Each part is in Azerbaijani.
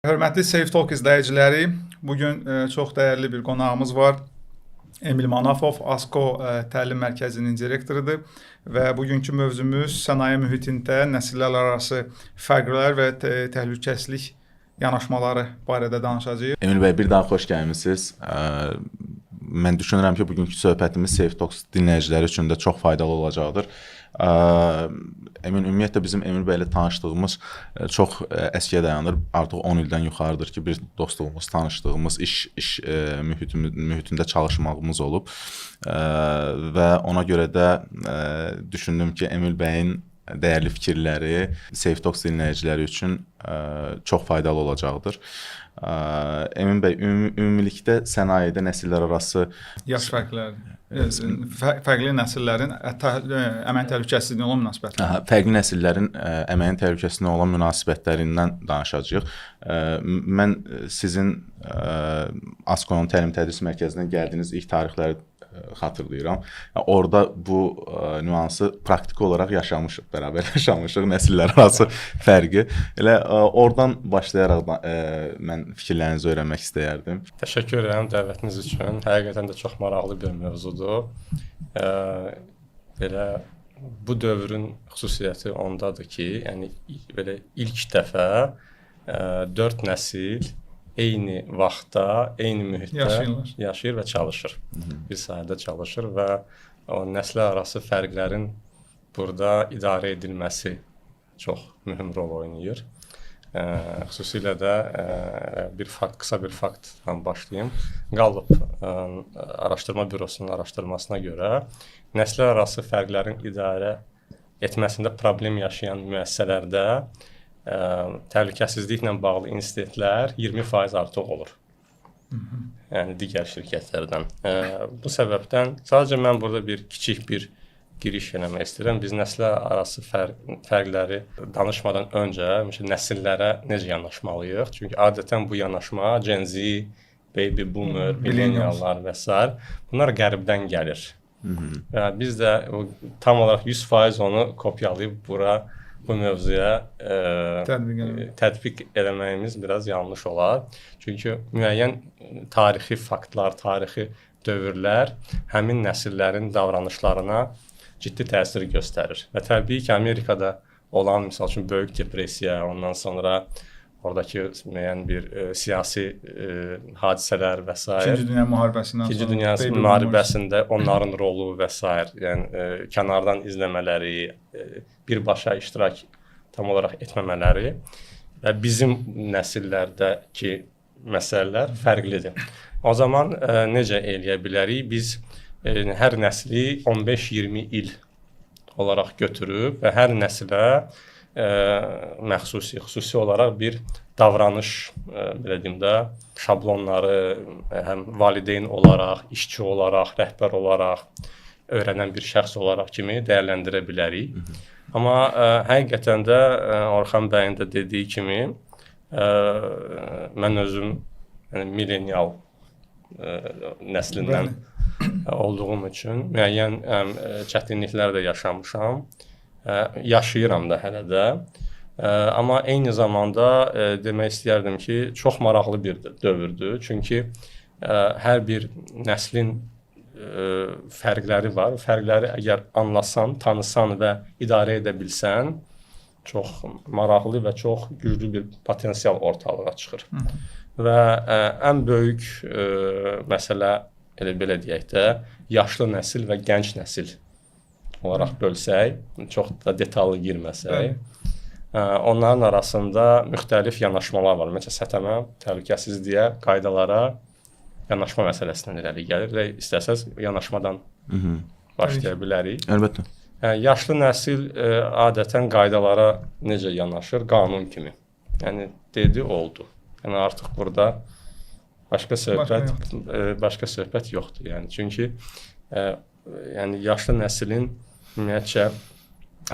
Hörmətli Safe Talk izləyiciləri, bugün çox dəyərli bir qonağımız var. Emil Manafov, ASKO Təlim Mərkəzinin direktorudur və bugünkü mövzumuz sənaye mühitində nəsillər arası fərqlər və təhlükəsizlik yanaşmaları barədə danışacağıq. Emil bəy, bir daha xoş gəlmisiniz. Mən düşünürəm ki, bugünkü söhbətimiz Safe Talk dinləyiciləri üçün də çox faydalı olacaqdır. Ümumiyyətlə bizim Emil bəylə tanışdığımız çox əskiyə dayanır. Artıq 10 ildən yuxarıdır ki, bir dostluğumuz, tanışdığımız, iş mühitində çalışmağımız olub. Və ona görə də düşündüm ki, Emil bəyin dəyərli fikirləri Safe Talk dinləyiciləri üçün çox faydalı olacaqdır. Emin bəy, ümumilikdə sənayedə nəsillər arası yaş fərqləri, fərqli nəsillərin əməyin təhlükəsizliyinə olan münasibətləri. Fərqli nəsillərin əməyin təhlükəsizliyinə olan münasibətlərindən danışacağıq. Mən sizin ASKO-nun təlim tədris mərkəzindən gəldiyiniz ilk tarixləri xatırlayıram. Orada bu nüansı praktiki olaraq yaşamışıq, bərabər yaşamışıq, nəsillər arası fərqi. Elə oradan başlayaraq mən fikirlərinizi öyrənmək istəyərdim. Təşəkkür edirəm dəvətiniz üçün. Həqiqətən də çox maraqlı bir mövzudur. Belə bu dövrün xüsusiyyəti ondadır ki, yəni belə ilk dəfə 4 nəsil eyni vaxtda, eyni mühitdə yaşayır və çalışır. Bir sahədə çalışır və o nəslər arası fərqlərin burada idarə edilməsi çox mühüm rol oynayır. Xüsusilə də qısa bir faktdan başlayım. Gallup Araşdırma Bürosunun araşdırmasına görə nəslər arası fərqlərin idarə etməsində problem yaşayan müəssisələrdə təhlükəsizliklə bağlı insidentlər 20% artıq olur. Yəni digər şirkətlərdən. Bu səbəbdən sadəcə mən burada kiçik bir giriş eləmək istəyirəm. Biz nəslər arası fərqləri danışmadan öncə nəsillərə necə yanaşmalıyıq? Çünki adətən bu yanaşma Gen Z, Baby Boomer, Millenniallar və s. bunlar qərbdən gəlir. Biz də tam olaraq 100% onu kopyalayıb bu mövzuya tətbiq eləməyimiz biraz yanlış olar. Çünki müəyyən tarixi faktlar, tarixi dövrlər həmin nəsillərin davranışlarına ciddi təsir göstərir. Və təbii ki, Amerikada olan, misal üçün, böyük depressiya, ondan sonra oradakı müəyyən bir siyasi hadisələr və s. İkinci Dünya müharibəsindən sonra. İkinci Dünya müharibəsində onların rolu və s. Yəni kənardan izləmələri, birbaşa iştirak tam olaraq etməmələri və bizim nəsillərdəki məsələlər fərqlidir. O zaman necə eləyə bilərik? Biz hər nəsli 15-20 il olaraq götürüb və hər nəslə xüsusi olaraq bir davranış, belə deyim də, şablonları həm valideyn olaraq, işçi olaraq, rəhbər olaraq, öyrənən bir şəxs olaraq kimi dəyərləndirə bilərik. Amma həqiqətən də Orxan bəyin də dediyi kimi mən özüm millenial nəslindən olduğum üçün müəyyən çətinliklər də yaşamışam. Yaşayıram da hələ də. Amma eyni zamanda demək istəyərdim ki, çox maraqlı bir dövrdür. Çünki hər bir nəslin fərqləri var. Fərqləri əgər anlasan, tanısan və idarə edə bilsən, çox maraqlı və çox güclü bir potensial ortalığa çıxır. Və ən böyük məsələ, belə deyək də, yaşlı nəsil və gənc nəsil olaraq bölsək, çox da detallı girməsək, onların arasında müxtəlif yanaşmalar var. Məsələn, sətəmə, təhlükəsizliyə, qaydalara yanaşma məsələsindən irəli gəlir və istəsəz yanaşmadan başlaya bilərik. Əlbəttə. Yaşlı nəsil adətən qaydalara necə yanaşır? Qanun kimi. Yəni, dedi, oldu. Yəni, artıq burada başqa söhbət yoxdur. Yəni, çünki yaşlı nəslin ümumiyyətcə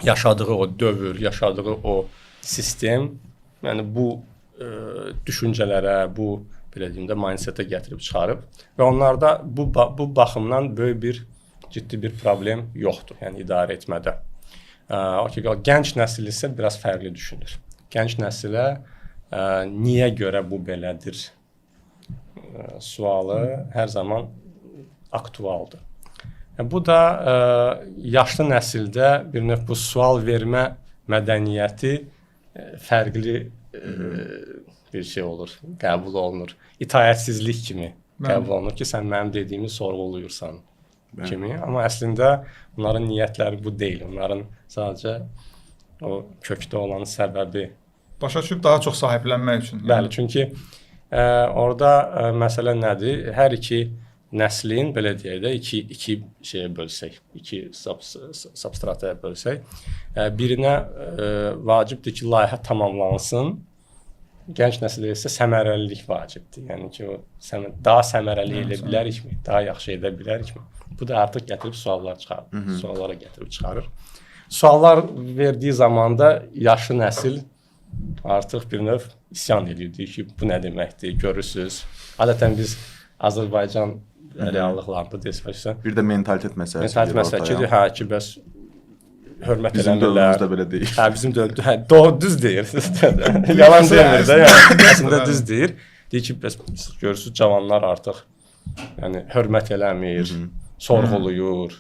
yaşadığı o dövr, yaşadığı o sistem, yəni bu düşüncələrə, bu belə deyim də, mindsetə gətirib çıxarıb və onlarda bu baxımdan böyük bir ciddi bir problem yoxdur, yəni idarə etmədə. Gənc nəsil isə biraz fərqli düşünür. Gənc nəsilə niyə görə bu belədir sualı hər zaman aktualdır. Bu da yaşlı nəsildə bir növ bu sual vermə mədəniyyəti fərqli bir şey olur, qəbul olunur. İtaətsizlik kimi qəbul olunur ki, sən mənim dediyimi sorğuluyursan kimi. Amma əslində bunların niyyətləri bu deyil. Onların sadəcə o kökdə olan səbəbi. Başa düşüb daha çox sahiblənmək üçün. Bəli, çünki orada məsələ nədir? Hər iki nəslin, belə deyək də, iki şeyə bölsək, iki substrataya bölsək, birinə vacibdir ki, layihə tamamlansın, gənc nəsildə isə səmərəlilik vacibdir. Yəni ki, daha səmərəli edə bilərikmi, daha yaxşı edə bilərikmi? Bu da artıq gətirib suallar çıxarır, suallara gətirib çıxarır. Suallar verdiyi zamanda yaşlı nəsil artıq bir növ isyan edirdi ki, bu nə deməkdir, görürsünüz. Adətən biz Azərbaycan reallıqlarında desək. Bir də mentalitet məsələsi. Mentalitet məsələsi hə ki, bəs hörmət bizim eləmirlər. Bizim dövrümüzdə belə deyil. Hə, bizim dövrümüzdə düz deyir. Yalan demir də, yəni əslində düz deyir. Deyir ki, bəs görürsüz cavanlar artıq yəni hörmət eləmir, sorğuluyur.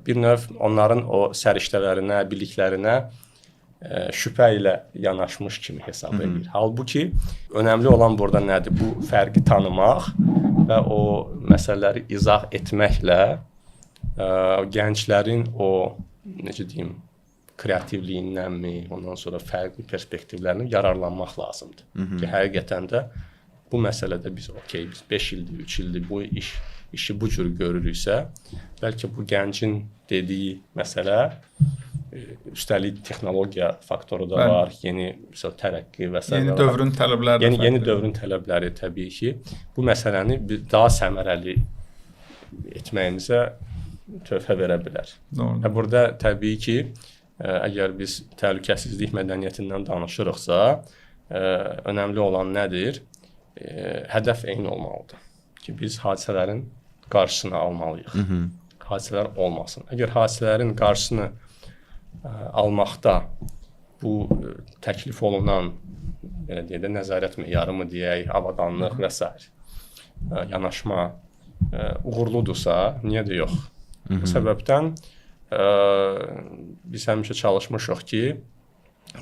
Bir növ onların o səriştələrinə, biliklərinə şübhə ilə yanaşmış kimi hesab edir. Halbuki önəmli olan burada nədir? Bu fərqi tanımaq və o məsələləri izah etməklə gənclərin o, necə deyim, kreativliyindənmi, ondan sonra fərqli perspektivlərindən yararlanmaq lazımdır. Ki, həqiqətən də bu məsələdə biz biz 5 ildir, 3 ildir bu işi bu cür görürüksə, bəlkə bu gəncin dediyi məsələ üstəlik texnologiya faktoru da var, yeni tərəqqi və s. Yeni dövrün tələbləri. Yeni dövrün tələbləri təbii ki, bu məsələni daha səmərəli etməyimizə töhfə verə bilər. Burada təbii ki, əgər biz təhlükəsizlik mədəniyyətindən danışırıqsa, önəmli olan nədir? Hədəf eyni olmalıdır ki, biz hadisələrin qarşısını almalıyıq. Hadisələr olmasın. Əgər hadisələrin qarşısını almaqda bu təklif olunan, belə deyək də, nəzarət meyarımı deyək, avadanlıq və s. yanaşma uğurludursa, niyə də yox? Bu səbəbdən biz həmişə çalışmışıq ki,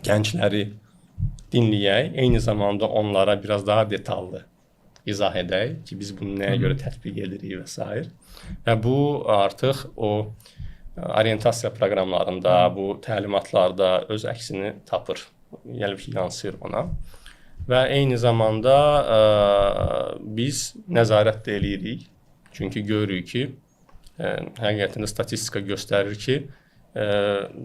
gəncləri dinləyək, eyni zamanda onlara biraz daha detallı izah edək ki, biz bunu nəyə görə tətbiq edirik və s. Və bu artıq o orientasiya proqramlarında, bu təlimatlarda öz əksini tapır, yansıyır ona. Və eyni zamanda biz nəzarət də eləyirik. Çünki görürük ki, həqiqətən statistika göstərir ki,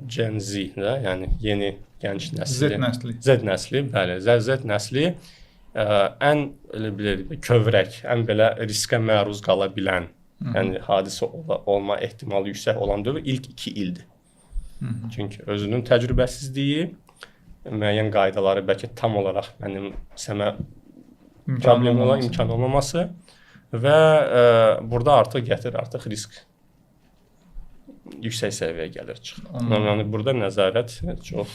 Gen Z, yəni yeni gənc nəsli, Z nəsli, bəli, Z nəsli ən kövrək, ən belə riskə məruz qala bilən, yəni hadisə olma ehtimalı yüksək olan dövr ilk 2 ildir. Çünki özünün təcrübəsizliyi, müəyyən qaydaları bəlkə tam olaraq mənimsəmə imkan olmaması və burada artıq risk yüksək səviyyəyə gəlir çıxır. Yəni burada nəzarət çox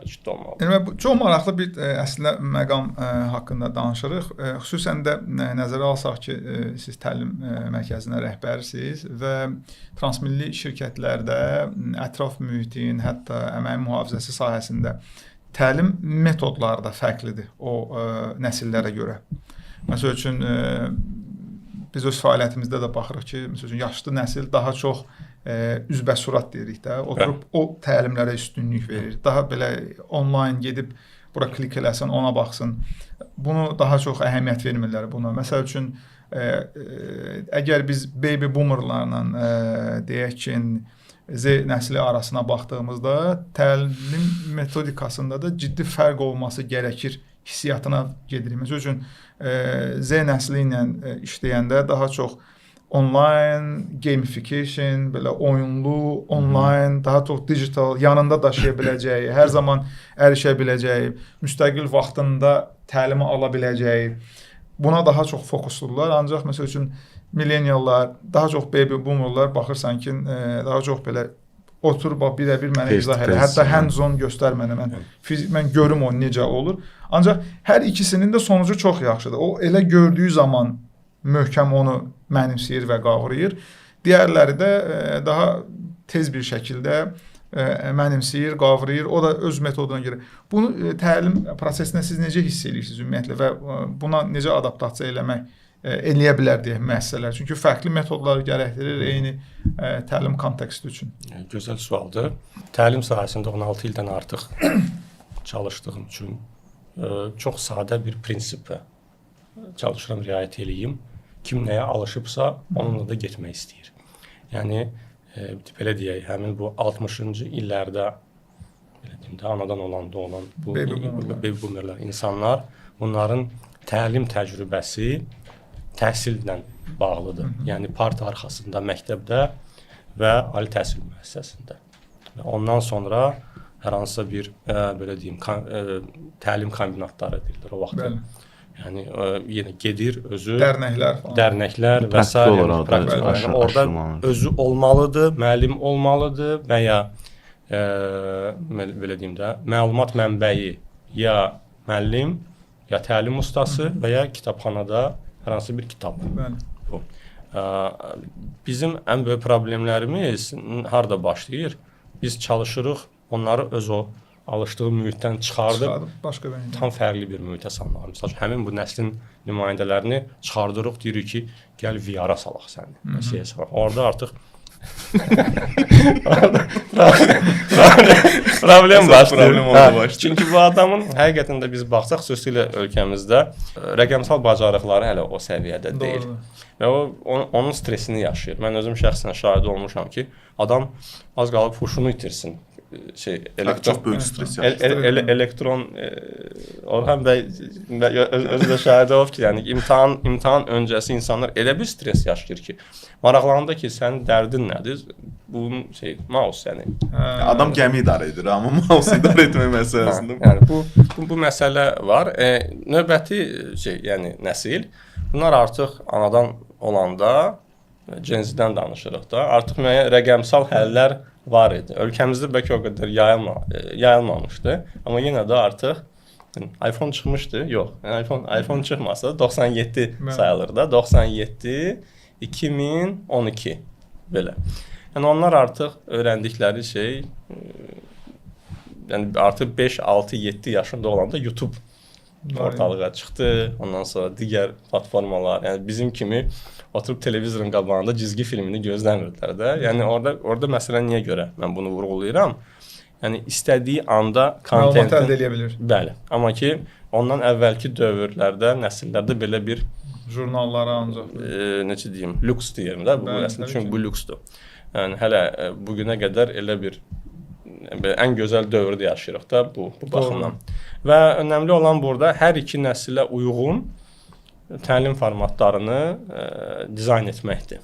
ciddi olmalıdır. Çox maraqlı bir əslində məqam haqqında danışırıq. Xüsusən də nəzərə alsaq ki, siz təlim mərkəzinə rəhbərsiniz və transmilli şirkətlərdə ətraf mühitin, hətta əmək mühafizəsi sahəsində təlim metodları da fərqlidir o nəsillərə görə. Məsəl üçün biz öz fəaliyyətimizdə də baxırıq ki, məsəl üçün yaşlı nəsil daha çox üzbəsurat deyirik də, oturub o təlimlərə üstünlük verir. Daha belə onlayn gedib bura klik eləsən, ona baxsın. Bunu daha çox əhəmiyyət vermirlər buna. Məsəl üçün əgər biz baby boomerlarla deyək ki, Z nəsli arasına baxdığımızda təlim metodikasında da ciddi fərq olması gərəkir hissiyatına gedirik. Məsəl üçün Z nəsli ilə işləyəndə daha çox online, gamification, belə oyunlu, online, daha çox digital, yanında daşıya biləcəyi, hər zaman ərişə biləcəyi, müstəqil vaxtında təlimi ala biləcəyi, buna daha çox fokuslular. Ancaq məsəl üçün millenniallar, daha çox baby boomerlar baxırsan ki, daha çox belə otur bax birə-bir mənə Face to izah elə. face, Hətta yəni. hands-on göstər mənə. Mən görüm o necə olur. Ancaq hər ikisinin də sonucu çox yaxşıdır. O elə gördüyü zaman möhkəm onu mənimsəyir və qavrayır. Digərləri də daha tez bir şəkildə mənimsəyir, qavrayır. O da öz metoduna görə. Bunu təlim prosesində siz necə hiss edirsiniz ümumiyyətlə və buna necə adaptasiya eləyə bilər deyə müəssisələr. Çünki fərqli metodlar gərəkdirir eyni təlim konteksti üçün. Gözəl sualdır. Təlim sahəsində 16 ildən artıq çalışdığım üçün çox sadə bir prinsipə çalışıram, riayət eləyim. Kim nəyə alışıbsa, onunla da getmək istəyir. Yəni belə deyək, həmin bu 60-cı illərdə belə deyim də anadan olanda olan bu baby boomerlər insanlar, bunların təlim təcrübəsi təhsillə bağlıdır. Yəni parta arxasında, məktəbdə və ali təhsil müəssisəsində. Və ondan sonra hər hansısa bir belə deyim təlim kombinatları edilir o vaxt. Yəni yenə gedir özü dərnəklər və s. orada özü olmalıdır, müəllim olmalıdır və ya belə deyim də məlumat mənbəyi ya müəllim, ya təlim ustası və ya kitabxanada hər hansı bir kitab. Bu. Bizim ən böyük problemlərimiz harda başlayır? Biz çalışırıq onları öz o alışdığı mühitdən çıxardıb tam fərqli bir mühitə salmağa. Məsəl üçün, həmin bu nəslin nümayəndələrini çıxardırıq, deyirik ki, gəl VR-a salaq səni. Orada artıq problem başlayır. Çünki bu adamın həqiqətən də biz baxsaq, xüsusilə ölkəmizdə rəqəmsal bacarıqları hələ o səviyyədə deyil. Və onun stresini yaşayır. Mən özüm şəxsən şahid olmuşam ki, adam az qalıb huşunu itirsin. Çox böyük stres yaşayır. Elektron Orhan bəy özü də şahid olub ki, yəni imtahan öncəsi insanlar elə bir stres yaşayır ki, maraqlananda ki, sənin dərdin nədir? Bunun mouse yəni. Adam gəmi idarə edir, amma mouse idarə etmək məsələsində. Yəni bu məsələ var. Növbəti yəni nəsil, bunlar artıq anadan olanda Gen Z-dən danışırıq da, artıq müəyyən rəqəmsal həllər var idi. Ölkəmizdə bəlkə o qədər yayılmamışdı, amma yenə də artıq iPhone çıxmışdı. Yox, iPhone çıxmasa 97 sayılır da. 97, 2012 belə. Yəni onlar artıq öyrəndikləri yəni artıq 5, 6, 7 yaşında olanda YouTube ortalığa çıxdı. Ondan sonra digər platformalar, yəni bizim kimi oturub televizorun qabağında cizgi filmini gözləmirdilər də. Yəni orada məsələ niyə görə mən bunu vurğulayıram? Yəni istədiyi anda kontent əldə edə bilir. Bəli. Amma ki ondan əvvəlki dövrlərdə, nəsillərdə belə bir jurnallara ancaq necə deyim, lüks deyirəm də, bu əslində çünki bu lüksdür. Yəni hələ bu günə qədər elə bir ən gözəl dövrdə yaşayırıq da bu baxımdan. Və önəmli olan burada hər iki nəsilə uyğun təlim formatlarını dizayn etməkdir.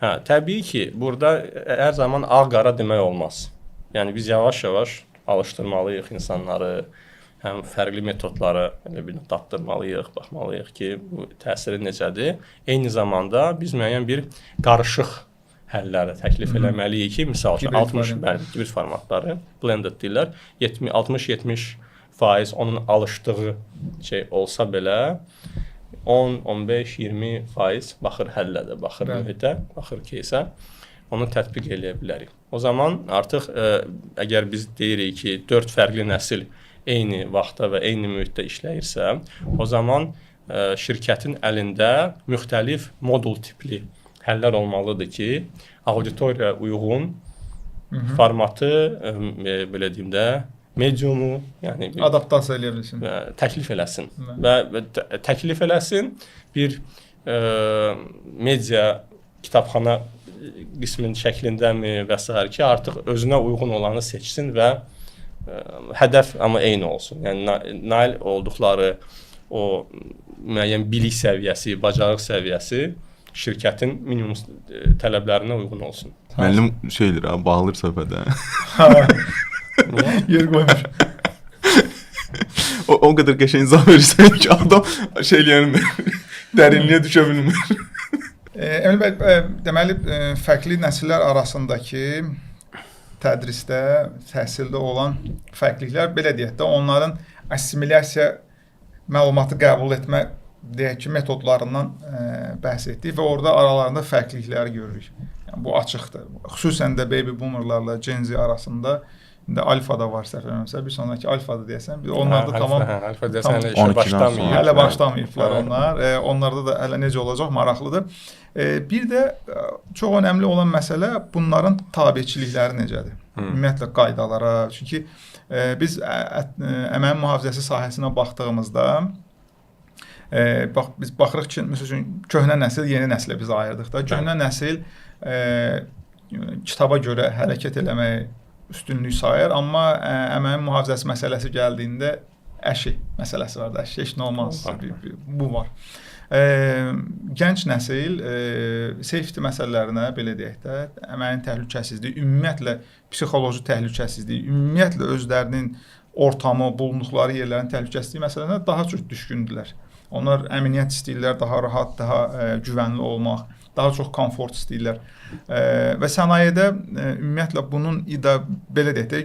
Təbii ki, burada hər zaman ağ-qara demək olmaz. Yəni biz yavaş-yavaş alışdırmalıyıq insanları, həm fərqli metodları daddırmalıyıq, baxmalıyıq ki, bu təsiri necədir. Eyni zamanda biz müəyyən bir qarışıq həlləri təklif eləməliyik ki, misal üçün 60 hibrid formatları, blended deyirlər, 60-70% onun alışdığı olsa belə 10, 15, 20% baxır həllədə, baxır mühitə, baxır keysə, onu tətbiq eləyə bilərik. O zaman artıq əgər biz deyirik ki, 4 fərqli nəsil eyni vaxtda və eyni mühitdə işləyirsə, o zaman şirkətin əlində müxtəlif modul tipli həllər olmalıdır ki, auditoriya uyğun formatı, belə deyim də, mediumu, yəni adaptasiya eləyə bilsin. Təklif eləsin. Və təklif eləsin bir media kitabxana qisminin şəklindəmi və s. ki, artıq özünə uyğun olanı seçsin və hədəf amma eyni olsun. Yəni nail olduqları o müəyyən bilik səviyyəsi, bacarıq səviyyəsi şirkətin minimum tələblərinə uyğun olsun. Müəllim şeydir, bağlır söhbədə. Yer qoymuş. O qədər qəşəng izah verirsən ki, adam dərinliyə düşə bilmir. Emil bəy, deməli, fərqli nəsillər arasındakı tədrisdə, təhsildə olan fərqliliklər, belə deyək də, onların assimilyasiya məlumatı qəbul etmə deyək ki, metodlarından bəhs etdik və orada aralarında fərqlilikləri görürük. Yəni, bu açıqdır. Xüsusən də baby boomerlarla Gen Z arasında indi alfada var səhv eləmirəmsə, bir sonraki alfada deyəsən, onlar da tamam alfa deyəsən hələ işə başlamayıb. Hələ başlamayıblar onlar. Onlarda da hələ necə olacaq maraqlıdır. Bir də çox önəmli olan məsələ bunların tabeçilikləri necədir? Ümumiyyətlə qaydalara. Çünki biz əməyin mühafizəsi sahəsinə baxdığımızda biz baxırıq ki, məsələn, köhnə nəsil, yeni nəslə biz ayırdıq da. Köhnə nəsil kitaba görə hərəkət eləməyi üstünlük sayır, amma əməyin mühafizəsi məsələsi gəldiyində əşi məsələsi var da, əşi heç nə olmaz, bu var. Gənc nəsil safety məsələlərinə, belə deyək də, əməyin təhlükəsizliyi, ümumiyyətlə psixoloji təhlükəsizliyi, ümumiyyətlə özlərinin ortamı, bulunduqları yerlərin təhlükəsizliyi məsələsinə daha çox düşkündürlər. Onlar əmniyyət istəyirlər, daha rahat, daha güvənli olmaq, daha çox komfort istəyirlər. Və sənayedə ümumiyyətlə bunun belə deyək də,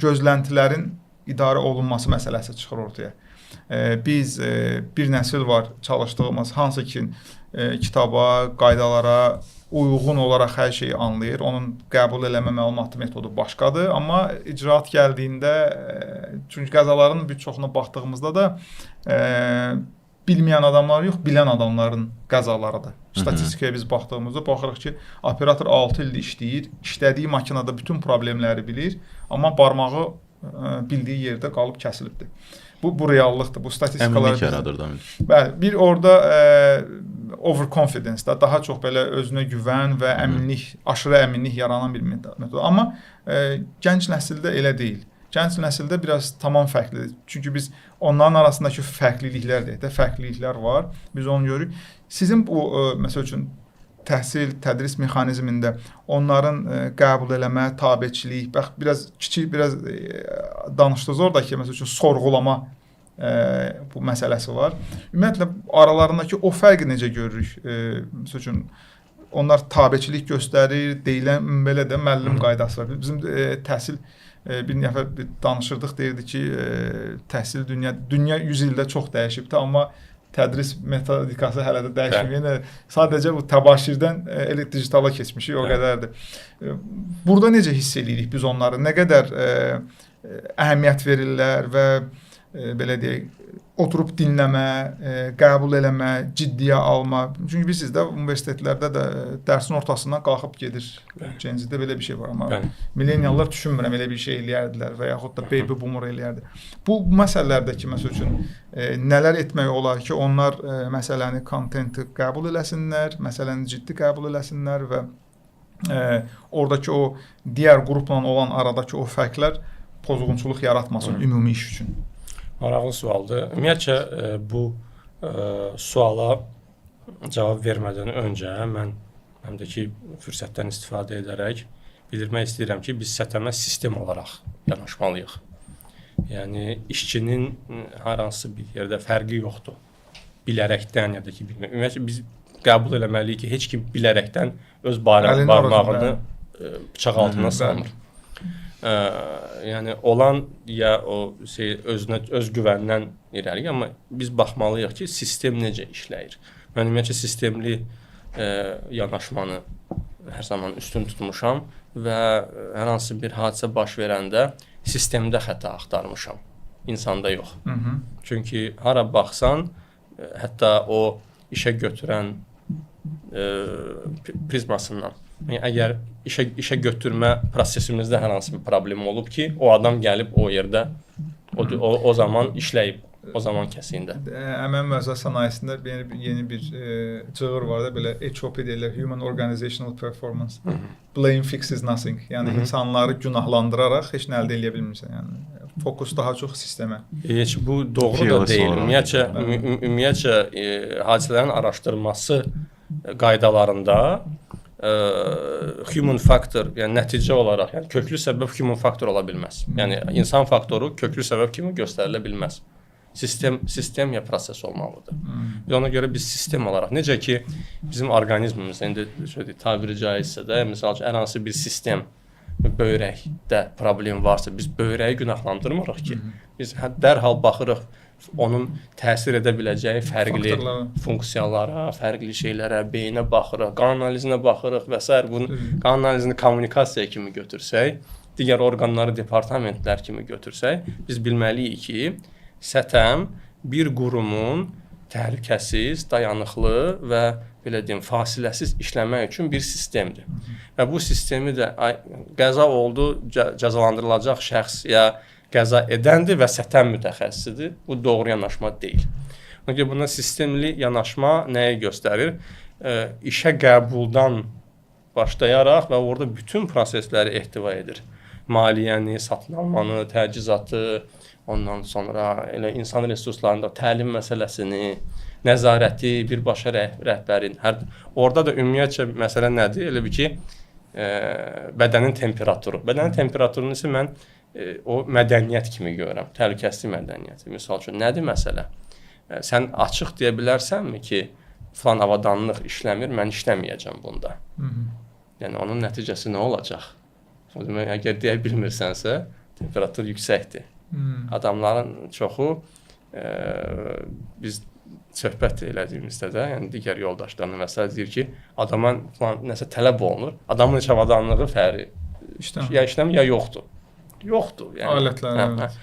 gözləntilərin idarə olunması məsələsi çıxır ortaya. Biz bir nəsil var çalışdığımız, hansı ki kitaba, qaydalara uyğun olaraq hər şeyi anlayır. Onun qəbul eləmə məlumatı metodu başqadır, amma icraat gəldiyində, çünki qəzaların bir çoxuna baxdığımızda da bilməyən adamlar yox, bilən adamların qəzalarıdır. Statistikaya biz baxdığımızda baxırıq ki, operator 6 ildir işləyir, işlədiyi makinada bütün problemləri bilir, amma barmağı bildiyi yerdə qalıb kəsilibdir. Bu reallıqdır, bu statistikalar... Əminlik yaradır da. Bəli, bir orada overconfidence da, daha çox belə özünə güvən və əminlik, aşırı əminlik yaranan bir metod. Amma gənc nəsildə elə deyil. Gənc nəsildə biraz tamam fərqlidir. Çünki biz onların arasındakı fərqliliklər deyək də, fərqliliklər var. Biz onu görürük. Sizin bu, məsəl üçün, təhsil, tədris mexanizmində onların qəbul eləmə, tabeçilik, bax, biraz kiçik, biraz danışdınız oradakı, məsəl üçün, sorğulama bu məsələsi var. Ümumiyyətlə, aralarındakı o fərqi necə görürük? Məsəl üçün, onlar tabeçilik göstərir, deyilən belə də müəllim qaydası var. Bizim təhsil bir nəfər danışırdıq, deyirdi ki, təhsil dünya 100 ildə çox dəyişibdir, amma tədris metodikası hələ də dəyişməyir. Sadəcə bu təbaşirdən digitala keçmişik, o qədərdir. Burada necə hiss edirik biz onları? Nə qədər əhəmiyyət verirlər və belə deyək, oturub dinləmə, qəbul eləmə, ciddiyə alma. Çünki bilirsiniz də, universitetlərdə də dərsin ortasından qalxıb gedir. Gen-Z'də belə bir şey var, amma milleniallar düşünmürəm, elə bir şey eləyərdilər və yaxud da baby boomer eləyərdi. Bu məsələlərdəki, məsəl üçün, nələr etmək olar ki, onlar məsələni, kontenti qəbul eləsinlər, məsələni ciddi qəbul eləsinlər və oradakı o digər qrupla olan aradakı o fərqlər pozğunçuluq yaratmasın ümumi iş üçün. Maraqlı sualdır. Ümumiyyətcə, bu suala cavab vermədən öncə mən həm də ki, fürsətdən istifadə edərək bildirmək istəyirəm ki, biz STM sistem olaraq yanaşmalıyıq. Yəni, işçinin hər hansı bir yerdə fərqi yoxdur. Bilərəkdən ya da ki, bilmək. Ümumiyyətcə, biz qəbul eləməliyik ki, heç kim bilərəkdən öz barmağını bıçaq altına salmır. Yəni olan ya o öz güvəndən irəli, amma biz baxmalıyıq ki, sistem necə işləyir. Mən ümumiyyətlə sistemli yanaşmanı hər zaman üstün tutmuşam və hər hansı bir hadisə baş verəndə sistemdə xəta axtarmışam, insanda yox. Çünki hara baxsan, hətta o işə götürən prizmasından, yəni, əgər işə götürmə prosesimizdə hər hansı bir problem olub ki, o adam gəlib o yerdə, o zaman işləyib, o zaman kəsiyində. Əməyin müəssisəsi sənayesində yeni bir cığır var da, belə HOP deyirlər, Human Organizational Performance. Blame fixes nothing. Yəni, insanları günahlandıraraq heç nə əldə edə bilmirsən. Yəni, fokus daha çox sistemə. Heç bu doğru da deyil. Ümumiyyətcə, hadisələrin araşdırması qaydalarında human factor, yəni nəticə olaraq, yəni köklü səbəb human factor ola bilməz. Yəni insan faktoru köklü səbəb kimi göstərilə bilməz. Sistem ya proses olmalıdır. Və ona görə biz sistem olaraq, necə ki bizim orqanizmimizdə indi tabiri caizsə də, məsəl üçün hər hansı bir sistem böyrəkdə problem varsa biz böyrəyi günahlandırmırıq ki. Biz dərhal baxırıq onun təsir edə biləcəyi fərqli funksiyalara, fərqli şeylərə, beyinə baxırıq, qan analizinə baxırıq və s. Bunun qan analizini kommunikasiya kimi götürsək, digər orqanları, departamentlər kimi götürsək, biz bilməliyik ki, STM bir qurumun təhlükəsiz, dayanıqlı və belə deyim, fasiləsiz işləmək üçün bir sistemdir. Və bu sistemi də qəza oldu, cəzalandırılacaq şəxs ya qəza edəndir və STM mütəxəssisidir. Bu doğru yanaşma deyil. Çünki buna sistemli yanaşma nəyi göstərir? İşə qəbuldan başlayaraq və orada bütün prosesləri ehtiva edir. Maliyyəni, satın almanı, təchizatı, ondan sonra elə insan resurslarında təlim məsələsini, nəzarəti, birbaşa rəhbərin. Orada da ümumiyyətcə məsələ nədir? Elə bir ki, bədənin temperaturu. Bədənin temperaturunu isə mən o mədəniyyət kimi görürəm, təhlükəsizlik mədəniyyəti. Misal üçün, nədir məsələ? Sən açıq deyə bilərsənmi ki, falan avadanlıq işləmir, mən işləməyəcəm bunda. Yəni, onun nəticəsi nə olacaq? Əgər deyə bilmirsənsə, temperatur yüksəkdir. Adamların çoxu, biz söhbət elədiyimizdə də, yəni digər yoldaşlarına məsələ deyir ki, adama nəsə tələb olunur, adamın heç avadanlığı fəri ya işləmir, ya yoxdur. Yoxdur. Yəni, alətlər.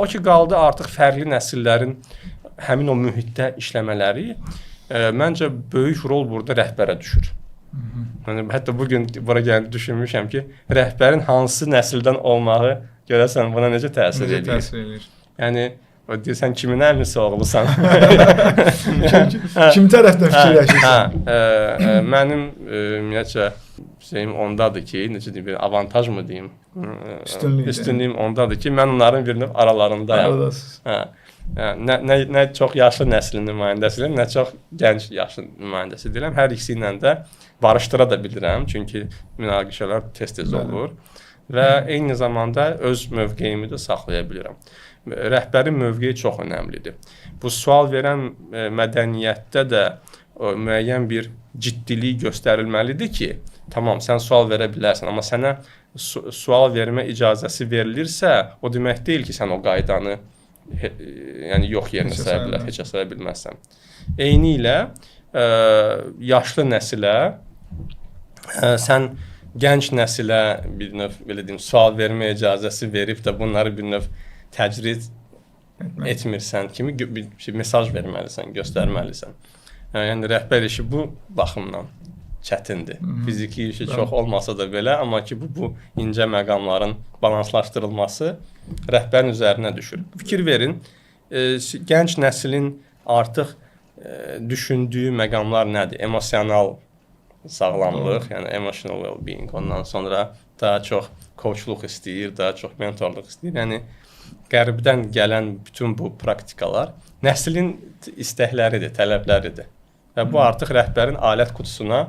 O ki, qaldı artıq fərqli nəsillərin həmin o mühitdə işləmələri, məncə böyük rol burada rəhbərə düşür. Yəni, hətta bugün bura gəlib düşünmüşəm ki, rəhbərin hansı nəsildən olmağı görəsən buna necə təsir edir? Yəni, deyirsən, kimin əmisi oğlusan? Kim tərəfdən fikirləşirsən? Mənim, ümumiyyətcə, şeyim ondadır ki, necə deyim, avantaj mı deyim? Üstünlüyüm ondadır ki, mən onların bir növ aralarındayım. Nə çox yaşlı nəslin nümayəndəsidirəm, nə çox gənc yaşlı nümayəndəsi deyirəm. Hər ikisi ilə də barışdıra da bilirəm, çünki münaqişələr tez-tez olur və eyni zamanda öz mövqeyimi də saxlaya bilirəm. Rəhbərin mövqeyi çox önəmlidir. Bu sual verən mədəniyyətdə də müəyyən bir ciddilik göstərilməlidir ki, tamam, sən sual verə bilərsən, amma sənə sual vermə icazəsi verilirsə, o demək deyil ki, sən o qaydanı yox yerinə saya bilər, heç saya bilməzsən. Eyni ilə yaşlı nəsilə, sən gənc nəsilə bir növ, belə deyim, sual vermə icazəsi verib də bunları bir növ təcrid etmirsən kimi bir mesaj verməlisən, göstərməlisən. Yəni, rəhbər işi bu baxımdan çətindir. Fiziki işi çox olmasa da belə, amma ki, bu incə məqamların balanslaşdırılması rəhbərin üzərinə düşür. Fikir verin, gənc nəslin artıq düşündüyü məqamlar nədir? Emosional sağlamlıq, yəni emotional well-being, ondan sonra daha çox coachluq istəyir, daha çox mentorluq istəyir. Yəni, qərbdən gələn bütün bu praktikalar nəslin istəkləridir, tələbləridir. Və bu artıq rəhbərin alət qutusuna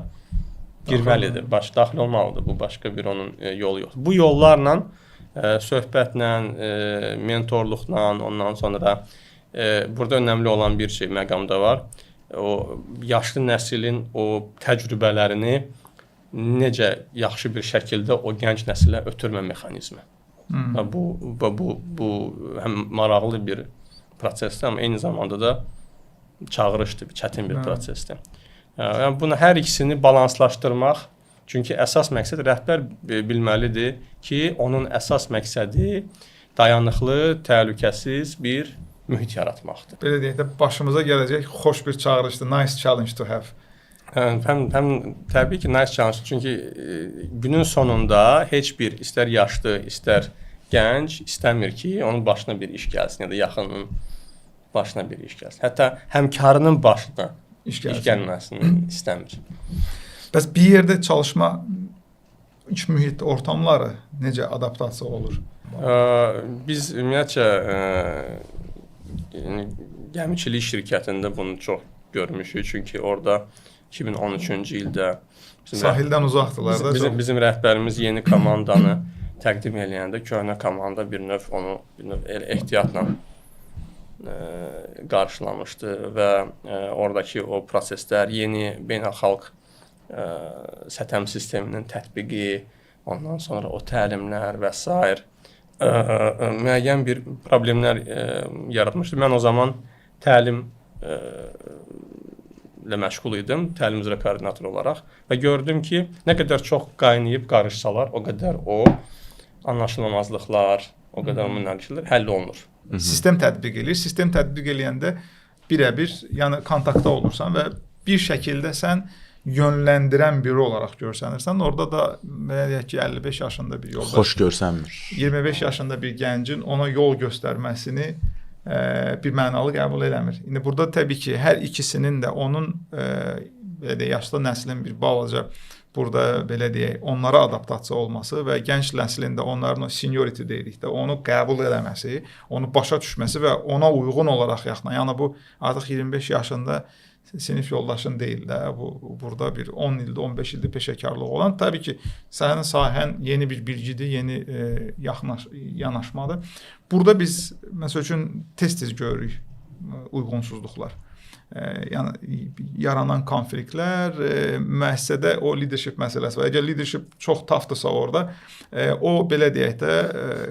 girməlidir, daxil olmalıdır. Bu başqa bir onun yolu yoxdur. Bu yollarla, söhbətlə, mentorluqla, ondan sonra burada önəmli olan bir şey məqamda var. O yaşlı nəslin o təcrübələrini necə yaxşı bir şəkildə o gənc nəsilə ötürmə mexanizmi. Bu həm maraqlı bir prosesdir, amma eyni zamanda da çağırışdır, çətin bir prosesdir. Yəni, bunu hər ikisini balanslaşdırmaq, çünki əsas məqsəd rəhbər bilməlidir ki, onun əsas məqsədi dayanıqlı, təhlükəsiz bir mühit yaratmaqdır. Belə deyək də, başımıza gələcək xoş bir çağırışdır, nice challenge to have. Həm təbii ki, nice challenge, çünki günün sonunda heç bir, istər yaşlı, istər gənc istəmir ki, onun başına bir iş gəlsin, ya da yaxınının başına bir iş gəlsin. Hətta həmkarının başına iş gəlməsini istəmir. Bəs bir yerdə çalışma iç mühit ortamları necə adaptasiya olur? Biz ümumiyyətcə gəmiçilik şirkətində bunu çox görmüşük. Çünki orada 2013-cü ildə sahildən uzaqdılar da. Bizim rəhbərimiz yeni komandanı təqdim eləyəndə köhnə komanda bir növ onu ehtiyatla qarşılamışdı və oradakı o proseslər, yeni beynəlxalq STM sisteminin tətbiqi ondan sonra o təlimlər və s. Müəyyən bir problemlər yaratmışdı. Mən o zaman təlim ilə məşğul idim, təlim üzrə koordinator olaraq və gördüm ki, nə qədər çox qaynayıb qarışsalar, o qədər o anlaşılmazlıqlar, o qədər münaqişələr həll olunur. Sistem tətbiq edir. Sistem tətbiq eləyəndə birəbir, yəni kontaktda olursan və bir şəkildə sən yönləndirən biri olaraq görsənirsən. Orada da deyək ki, 55 yaşında bir yoldaş, Xoş görsənmir. 25 yaşında bir gəncin ona yol göstərməsini bir mənalı qəbul eləmir. İndi burada təbii ki, hər ikisinin də onun belə deyək, yaşlı nəslin bir balaca burada belə deyək, onlara adaptasiya olması və gənc nəslin də onların o seniority deyirik də, onu qəbul eləməsi, onu başa düşməsi və ona uyğun olaraq yaxına. Yəni bu artıq 25 yaşında sinif yoldaşın deyil də, bu burada bir 10 ildə, 15 ildə peşəkarlıq olan, təbii ki, sənin sahən yeni bir bilgidir, yeni yanaşmadır. Burada biz məsəl üçün tez-tez görürük uyğunsuzluqlar. Yəni yaranan konfliktlər, müəssisədə o leadership məsələsi var. Əgər leadership çox tafdırsa orada, o belə deyək də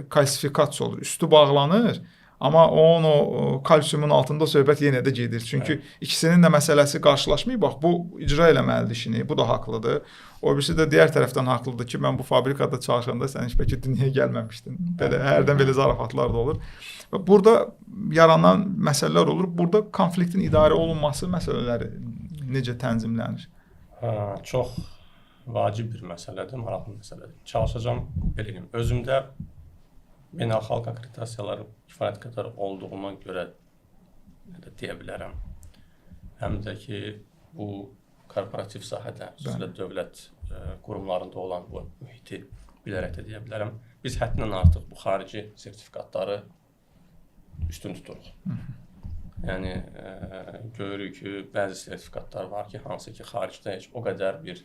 kalsifikasiya olur, üstü bağlanır. Amma onun o kalsiumun altında söhbət yenə də gedir. Çünki ikisinin də məsələsi qarşılaşmayıb. Bax, bu icra eləməlidir işini, bu da haqlıdır. O birisi də digər tərəfdən haqlıdır ki, mən bu fabrikada çalışanda sən heç bəlkə dünyaya gəlməmişdin. Belə hərdən belə zarafatlar da olur. Və burada yaranan məsələlər olur. Burada konfliktin idarə olunması məsələləri necə tənzimlənir? Çox vacib bir məsələdir, maraqlı məsələdir. Çalışacağam belə deyim. Özümdə beynəlxalq akkreditasiyaları kifayət qədər olduğuma görə deyə bilərəm. Həm də ki, bu korporativ sahədə, xüsusilə dövlət qurumlarında olan bu mühiti bilərək də deyə bilərəm. Biz həddindən artıq bu xarici sertifikatları üstün tuturuq. Yəni, görürük ki, bəzi sertifikatlar var ki, hansı ki, xaricdə heç o qədər bir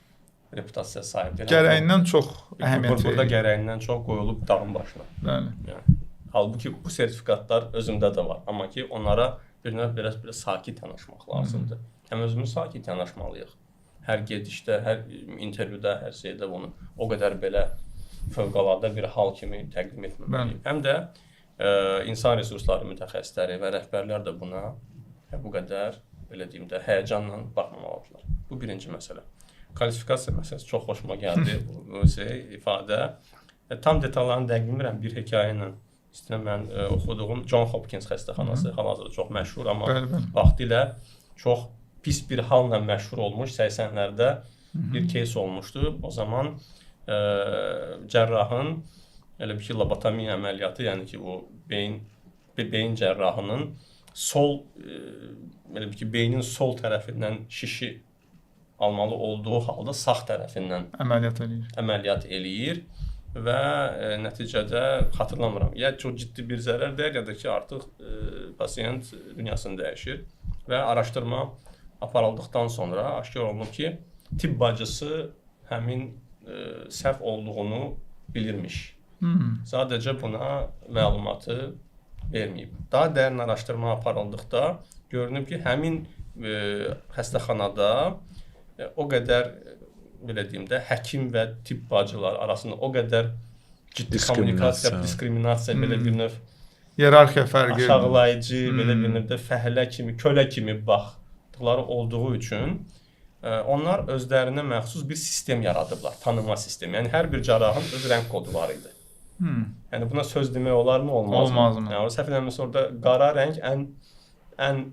reputasiya sahib deyil. Gərəyindən çox əhəmiyyət verir. Burada gərəyindən çox qoyulub dağın başına. Bəli. Yəni, halbuki bu sertifikatlar özümdə də var. Amma ki, onlara biraz sakit yanaşmaq lazımdır. Həm özümüz sakit yanaşmalıyıq. Hər gedişdə, hər intervyuda, hər şeydə bunu o qədər belə fövqəladə bir hal kimi təqdim etməməliyik. Həm də insan resursları mütəxəssisləri və rəhbərlər də buna bu qədər, belə deyim də, həyəcanla baxmamalıdırlar. Bu birinci məsələ. Kvalifikasiya məsələsi çox xoşuma gəldi bu ifadə. Tam detallarını dəqiq bilmirəm, bir hekayə ilə istəyirəm mən oxuduğum John Hopkins xəstəxanası hal-hazırda çox məşhur, amma vaxtilə çox pis bir halla məşhur olmuş 80-lərdə bir case olmuşdu. O zaman cərrahın elə bir ki, lobotomiya əməliyyatı, yəni ki, o beyin cərrahının elə bir ki, beynin sol tərəfindən şişi almalı olduğu halda sağ tərəfindən əməliyyat eləyir və nəticədə xatırlamıram, ya çox ciddi bir zərər deyir, ya da ki, artıq pasiyent dünyasını dəyişir və araşdırma aparıldıqdan sonra aşkar olunub ki, tibb bacısı həmin səhv olduğunu bilirmiş. Sadəcə buna məlumatı verməyib. Daha dərin araşdırma aparıldıqda görünüb ki, həmin xəstəxanada o qədər, belə deyim də, həkim və tibb bacılar arasında o qədər ciddi kommunikasiya, diskriminasiya, belə bir növ yerarxiya fərqi, aşağılayıcı, belə bir növ də fəhlə kimi, kölə kimi baxdıqları olduğu üçün onlar özlərinə məxsus bir sistem yaradıblar, tanıma sistemi. Yəni, hər bir cərrahın öz rəng kodu var idi. Yəni, buna söz demək olarmı, olmazmı? Olmazmı. Yəni, səhv eləmirəmsə, orada qara rəng ən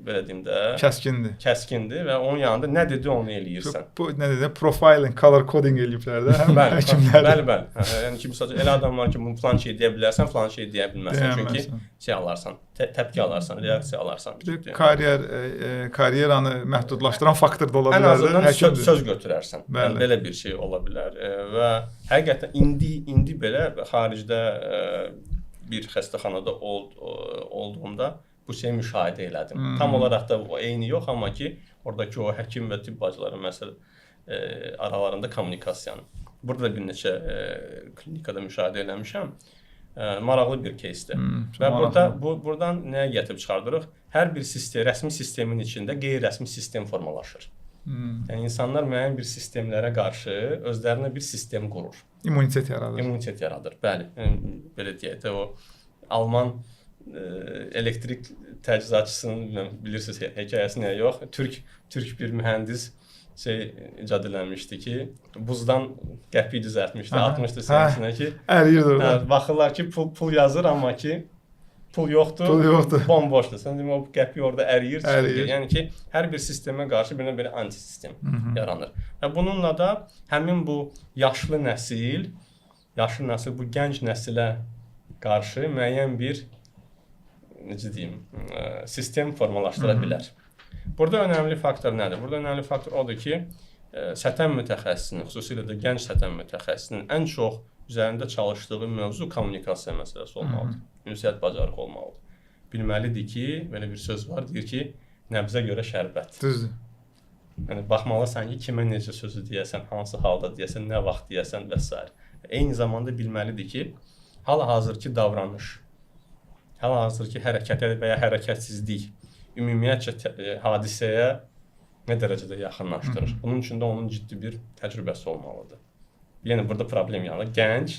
belə deyim də, kəskindir və onun yanında nə dedi onu eləyirsən. Bu nə dedi? Profiling, color coding eləyiblər də həm həkimlər. Bəli. Yəni ki, məsələn, elə adam var ki, bunu falan şey deyə bilərsən, falan şey deyə bilməzsən. Çünki şey alarsan, təpki alarsan, reaksiya alarsan. Karyeranı məhdudlaşdıran faktor da ola bilər. Ən azından söz götürərsən. Yəni, belə bir şey ola bilər. Və həqiqətən indi belə xaricdə bir xəstəxanada olduğumda bu şeyi müşahidə elədim. Tam olaraq da eyni yox, amma ki, oradakı o həkim və tibb bacıların aralarında kommunikasiyanı. Burada bir neçə klinikada müşahidə eləmişəm. Maraqlı bir кейsdir. Və buradan nəyə gətirib çıxardırıq? Hər bir rəsmi sistemin içində qeyri-rəsmi sistem formalaşır. Yəni, insanlar müəyyən bir sistemlərə qarşı özlərinə bir sistem qurur. İmmunitet yaradır. İmmunitet yaradır. Bəli, belə deyək də o Alman elektrik təchizatçısının bilirsiniz hekayəsi nəyə yox. Türk bir mühəndis icad eləmişdi ki, buzdan qəpik düzəltmişdi, atmışdı sinəsinə ki, əriyirdi orada. Baxırlar ki, pul yazır, amma ki pul yoxdur. Bomboşdur. Sən demə o qəpik orada əriyir. Yəni ki, hər bir sistemə qarşı belə antisistem yaranır. Və bununla da həmin bu yaşlı nəsil bu gənc nəsilə qarşı müəyyən bir necə deyim, sistem formalaşdıra bilər. Burada önəmli faktor nədir? Burada önəmli faktor odur ki, səthən mütəxəssisinin, xüsusilə də gənc səthən mütəxəssisinin ən çox üzərində çalışdığı mövzu kommunikasiya məsələsi olmalıdır. Ünsiyyət bacarığı olmalıdır. Bilməlidir ki, belə bir söz var, deyir ki, nəbzə görə şərbət. Düzdür. Yəni, baxmalısan ki, kimə necə sözü deyəsən, hansı halda deyəsən, nə vaxt deyəsən və s. Eyni zamanda bilməlidir ki, hal-hazırki davranış, hal-hazırki hərəkət və ya hərəkətsizlik ümumiyyətcə hadisəyə nə dərəcədə yaxınlaşdırır. Bunun üçün də onun ciddi bir təcrübəsi olmalıdır. Yəni, burada problem yanır. Gənc,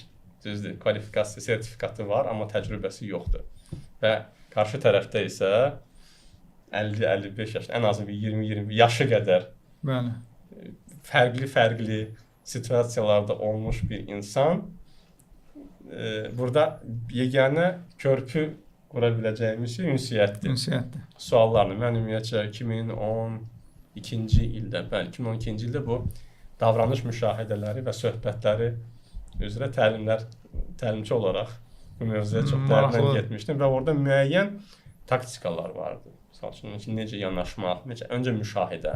düzdür, kvalifikasiya sertifikatı var, amma təcrübəsi yoxdur. Və qarşı tərəfdə isə 50-55 yaş, ən azı bir 20-20 yaşı qədər fərqli situasiyalarda olmuş bir insan burada yeganə körpü qura biləcəyimiz ünsiyyətdir. Suallarını mən ümumiyyətcə 2012-ci ildə, 2012-ci ildə bu davranış müşahidələri və söhbətləri üzrə təlimçi olaraq bu mövzuya çox dərindən getmişdim və orada müəyyən taktikalar vardı. Məsəl üçün, necə yanaşmaq, öncə müşahidə,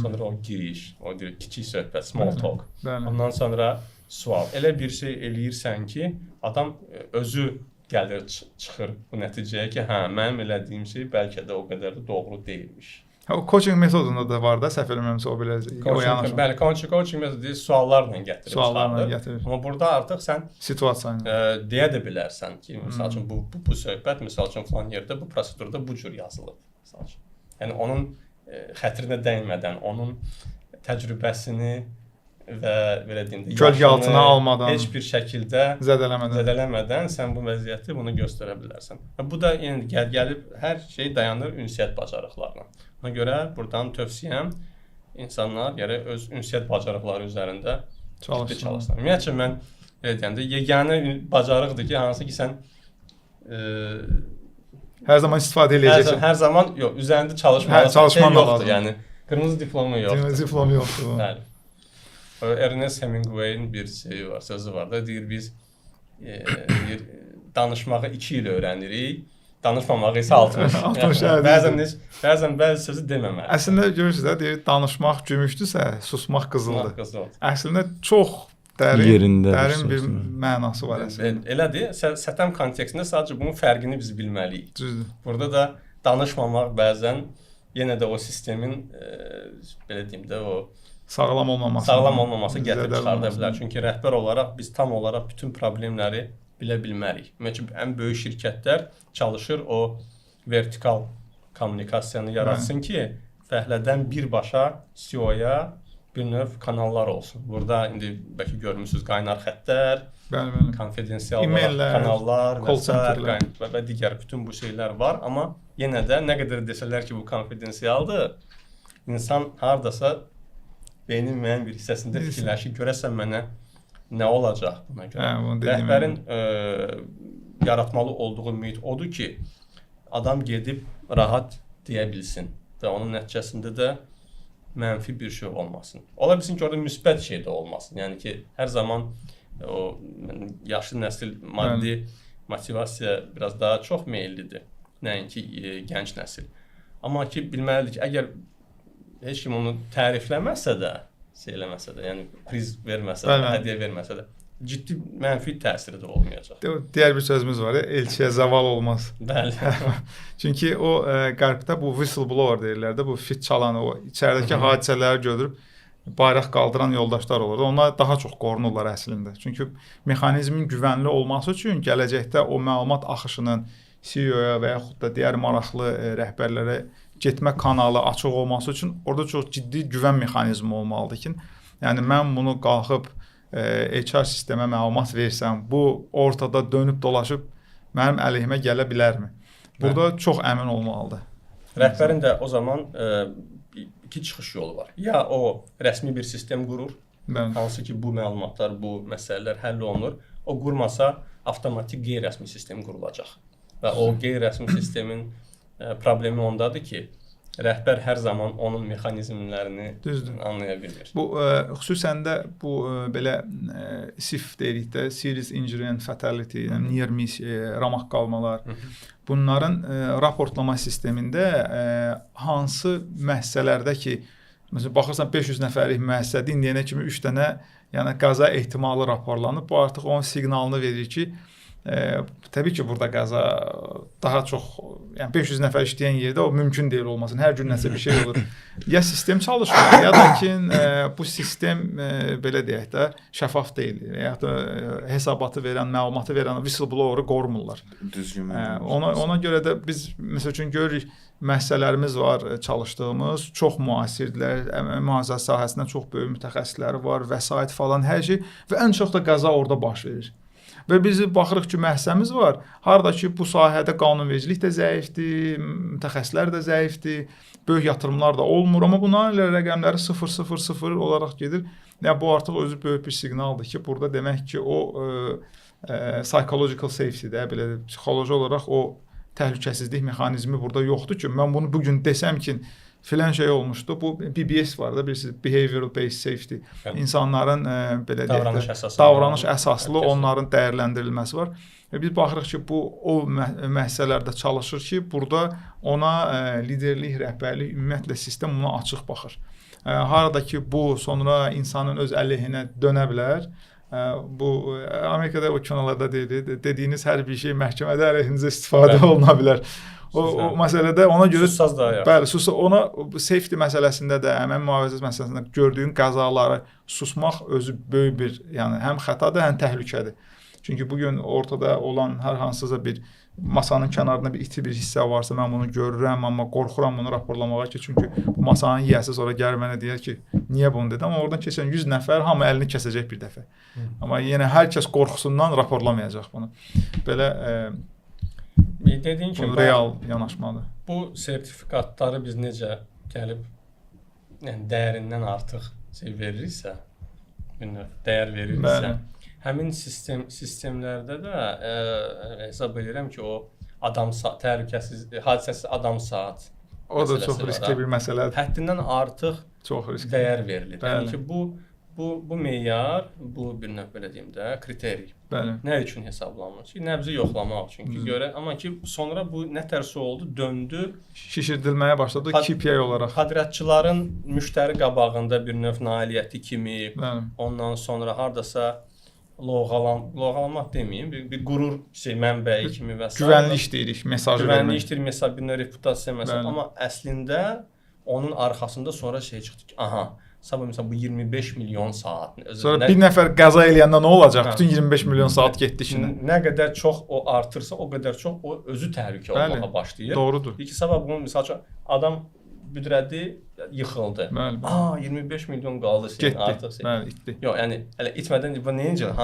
sonra o giriş, o kiçik söhbət, small talk, ondan sonra sual. Elə bir şey eləyirsən ki, adam özü gəlir, çıxır bu nəticəyə ki, mənim elədiyim şey bəlkə də o qədər də doğru deyilmiş. O coaching metodunda da var da, səhv eləmirəmsə o belə o yanaşma. Bəli, coaching metodu suallarla gətirir. Amma burada artıq sən situasiyanı deyə də bilərsən ki, məsəl üçün bu söhbət məsəl üçün falan yerdə bu prosedurda bu cür yazılıb, məsəl üçün. Yəni onun xətrinə dəymədən, onun təcrübəsini və belə deyim də kölgə altına almadan, heç bir şəkildə zədələmədən sən bu vəziyyəti bunu göstərə bilərsən. Bu da yəni gəlib hər şey dayanır ünsiyyət bacarıqlarına. Ona görə buradan tövsiyəm insanlar gərək öz ünsiyyət bacarıqları üzərində çalışsınlar. Ümumiyyətcə mən elə deyəndə yeganə bacarıqdır ki, hansı ki sən hər zaman istifadə edəcəksən. Hər zaman yox, üzərində çalışmalısan. Yoxdur, yəni qırmızı diplomu yoxdur. Qırmızı diplomu yoxdur. Bəli. Ernest Hemingway'in bir sözü var da, deyir biz danışmağı 2 il öyrənirik, danışmamağı isə 60. Bəzən bəzi sözü deməməli. Əslində görürsünüz də, deyir danışmaq gümüşdürsə, susmaq qızıldır. Əslində çox dərin bir mənası var əslində. Elədir, səthəm kontekstində sadəcə bunun fərqini biz bilməliyik. Düzdür. Burada da danışmamaq bəzən yenə də o sistemin belə deyim də o sağlam olmaması gətirib çıxarda bilər. Çünki rəhbər olaraq biz tam olaraq bütün problemləri bilə bilmərik. Ümumiyyətcə ən böyük şirkətlər çalışır o vertikal kommunikasiyanı yaratsın ki, fəhlədən birbaşa CEO-ya bir növ kanallar olsun. Burada indi bəlkə görmüsünüz qaynar xəttlər, konfidensial kanallar və digər bütün bu şeylər var. Amma yenə də nə qədər desələr ki, bu konfidensialdır, insan hardasa beynin müəyyən bir hissəsində fikirləşir, görəsən mənə nə olacaq buna görə. Rəhbərin yaratmalı olduğu mühit odur ki, adam gedib rahat deyə bilsin və onun nəticəsində də mənfi bir şey olmasın. Ola bilsin ki, orada müsbət şey də olmasın. Yəni ki, hər zaman o yaşlı nəsil maddi motivasiya biraz daha çox meyillidir, nəinki gənc nəsil. Amma ki, bilməlidir ki, əgər heç kim onu tərifləməsə də, yəni priz verməsə də, hədiyyə verməsə də, ciddi mənfi təsiri də olmayacaq. Digər bir sözümüz var, elçiyə zaval olmaz. Bəli. Çünki o qərbdə bu whistleblower deyirlər də, bu fit çalan, o içəridəki hadisələri görüb bayraq qaldıran yoldaşlar olur. Onlar daha çox qorunurlar əslində. Çünki mexanizmin güvənli olması üçün gələcəkdə o məlumat axışının CEO-ya və yaxud da digər maraqlı rəhbərlərə getmə kanalı açıq olması üçün orada çox ciddi güvən mexanizmi olmalıdır ki, yəni mən bunu qalxıb HR sistemə məlumat versən, bu ortada dönüb dolaşıb mənim əleyhimə gələ bilərmi? Burada çox əmin olmalıdır. Rəhbərin də o zaman iki çıxış yolu var. Ya o rəsmi bir sistem qurur, hansı ki bu məlumatlar, bu məsələlər həll olunur. O qurmasa avtomatik qeyri-rəsmi sistem qurulacaq. Və o qeyri-rəsmi sistemin problemi ondadır ki, rəhbər hər zaman onun mexanizmlərini anlaya bilmir. Bu xüsusən də bu belə SIF deyirik də, Serious Injury and Fatality, near miss, ramaq qalmalar. Bunların raportlama sistemində hansı müəssisələrdə ki, məsələn baxırsan 500 nəfərlik müəssisədə indiyənə kimi 3 dənə yəni qəza ehtimalı raporlanıb. Bu artıq onun siqnalını verir ki, təbii ki, burada qəza daha çox, yəni 500 nəfər işləyən yerdə o mümkün deyil olmasın. Hər gün nəsə bir şey olur. Ya sistem çalışmır, ya da ki, bu sistem belə deyək də şəffaf deyil. Ya da hesabatı verən, məlumatı verən whistleblower-ı qorumurlar. Düzgün. Ona görə də biz məsəl üçün görürük, müəssisələrimiz var çalışdığımız, çox müasirdirlər, mühafizə sahəsində çox böyük mütəxəssisləri var, vəsait falan hər şey və ən çox da qəza orada baş verir. Və biz baxırıq ki, müəssisəmiz var, harada ki, bu sahədə qanunvericilik də zəifdir, mütəxəssislər də zəifdir, böyük yatırımlar da olmur, amma bunların ilə rəqəmləri 0,00 olaraq gedir. Yəni, bu artıq özü böyük bir siqnaldır ki, burada demək ki, o psychological safety-də, belə psixoloji olaraq o təhlükəsizlik mexanizmi burada yoxdur ki, mən bunu bugün desəm ki, filan şey olmuşdu. Bu BBS var da, bilirsiniz, Behavioral Based Safety. İnsanların belə davranış əsaslı onların dəyərləndirilməsi var. Və biz baxırıq ki, bu o müəssisələrdə çalışır ki, burada ona liderlik, rəhbərlik, ümumiyyətlə sistem buna açıq baxır. Harada ki, bu sonra insanın öz əleyhinə dönə bilər. Bu Amerikada o kinolarda dediyiniz hər bir şey məhkəmədə əleyhinizə istifadə oluna bilər. O məsələdə ona görə bəli, ona safety məsələsində də, əmək mühafizəsi məsələsində gördüyün qəzaları susmaq özü böyük bir, yəni həm xətadır, həm təhlükədir. Çünki bu gün ortada olan hər hansısa bir masanın kənarında bir iti bir hissə varsa, mən bunu görürəm, amma qorxuram bunu raporlamağa ki, çünki bu masanın yiyəsi sonra gəlir mənə deyər ki, niyə bunu dedi? Amma oradan keçən 100 nəfər hamı əlini kəsəcək bir dəfə. Amma yenə hər kəs qorxusundan raporlamayacaq bunu. Belə dediyin kimi real yanaşmadır. Bu sertifikatları biz necə gəlib yəni dəyərindən artıq veririksə, dəyər veririksə, həmin sistemlərdə də hesab edirəm ki, o təhlükəsiz, hadisəsiz adam saat o da çox riskli bir məsələdir. Həddindən artıq çox riskli dəyər verilir. Yəni ki, bu meyar, bu bir növ belə deyim də, kriterik. Nə üçün hesablanır? Ki, nəbzi yoxlamaq üçün ki, görə, amma ki, sonra bu nə tərsi oldu, döndü, şişirdilməyə başladı KPI olaraq. Kadriyyatçıların müştəri qabağında bir növ nailiyyəti kimi, ondan sonra hardasa loğalamaq deməyim, bir qurur mənbəyi kimi və s. Güvənli işləyirik, mesajı vermək. Güvənli işləyirik, məsəl bir növ reputasiya məsəl. Amma əslində onun arxasında sonra şey çıxdı ki, aha, sabah məsələn bu 25 milyon saat. Sonra bir nəfər qəza eləyəndə nə olacaq? Bütün 25 milyon saat getdi işinə. Nə qədər çox o artırsa, o qədər çox o özü təhlükə olmağa başlayır. Doğrudur. İki sabah bunun məsəl üçün adam büdrədi, yıxıldı. 25 milyon qaldı senin artıq. Itdi. Yox, yəni hələ itmədən bu necə?